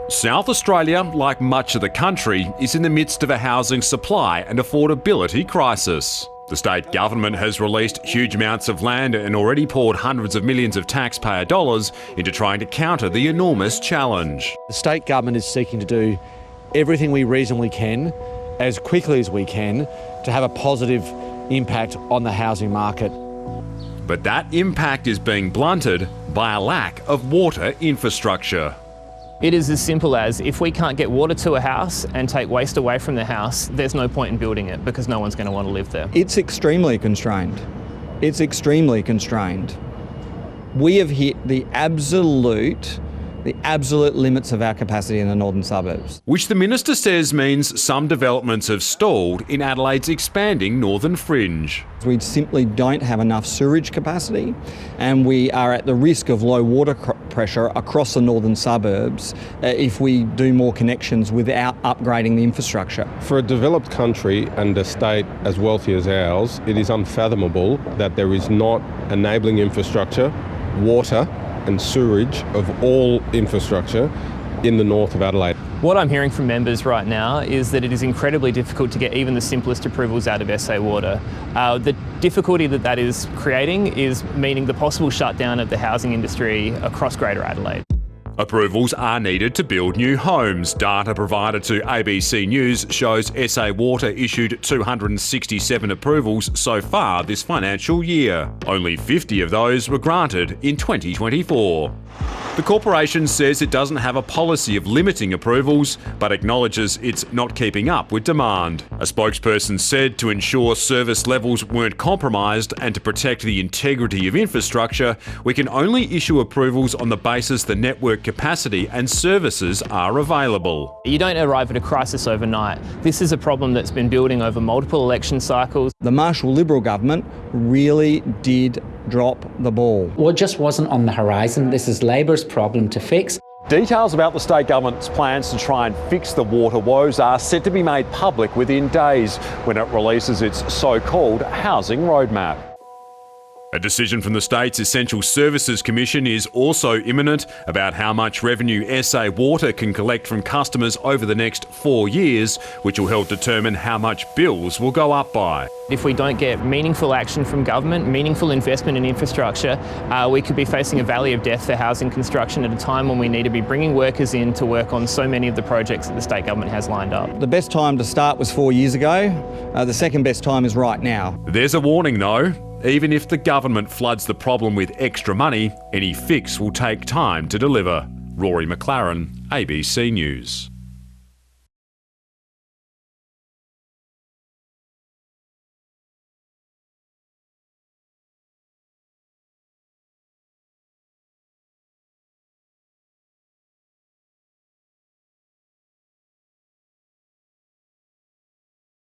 South Australia, like much of the country, is in the midst of a housing supply and affordability crisis. The state government has released huge amounts of land and already poured hundreds of millions of taxpayer dollars into trying to counter the enormous challenge. The state government is seeking to do everything we reasonably can, as quickly as we can, to have a positive impact on the housing market. But that impact is being blunted by a lack of water infrastructure. It is as simple as, if we can't get water to a house and take waste away from the house, there's no point in building it because no one's going to want to live there. It's extremely constrained. It's extremely constrained. We have hit the absolute limits of our capacity in the northern suburbs. Which the minister says means some developments have stalled in Adelaide's expanding northern fringe. We simply don't have enough sewerage capacity, and we are at the risk of low water pressure across the northern suburbs if we do more connections without upgrading the infrastructure. For a developed country and a state as wealthy as ours, it is unfathomable that there is not enabling infrastructure, water and sewerage of all infrastructure in the north of Adelaide. What I'm hearing from members right now is that it is incredibly difficult to get even the simplest approvals out of SA Water. The difficulty that is creating is meaning the possible shutdown of the housing industry across Greater Adelaide. Approvals are needed to build new homes. Data provided to ABC News shows SA Water issued 267 approvals so far this financial year. Only 50 of those were granted in 2024. The corporation says it doesn't have a policy of limiting approvals, but acknowledges it's not keeping up with demand. A spokesperson said to ensure service levels weren't compromised and to protect the integrity of infrastructure, we can only issue approvals on the basis the network capacity and services are available. You don't arrive at a crisis overnight. This is a problem that's been building over multiple election cycles. The Marshall Liberal government really did drop the ball. Well, it just wasn't on the horizon. This is Labor's problem to fix. Details about the state government's plans to try and fix the water woes are set to be made public within days when it releases its so-called housing roadmap. A decision from the state's Essential Services Commission is also imminent about how much revenue SA Water can collect from customers over the next 4 years, which will help determine how much bills will go up by. If we don't get meaningful action from government, meaningful investment in infrastructure, we could be facing a valley of death for housing construction at a time when we need to be bringing workers in to work on so many of the projects that the state government has lined up. The best time to start was 4 years ago. The second best time is right now. There's a warning though. Even if the government floods the problem with extra money, any fix will take time to deliver. Rory McLaren, ABC News.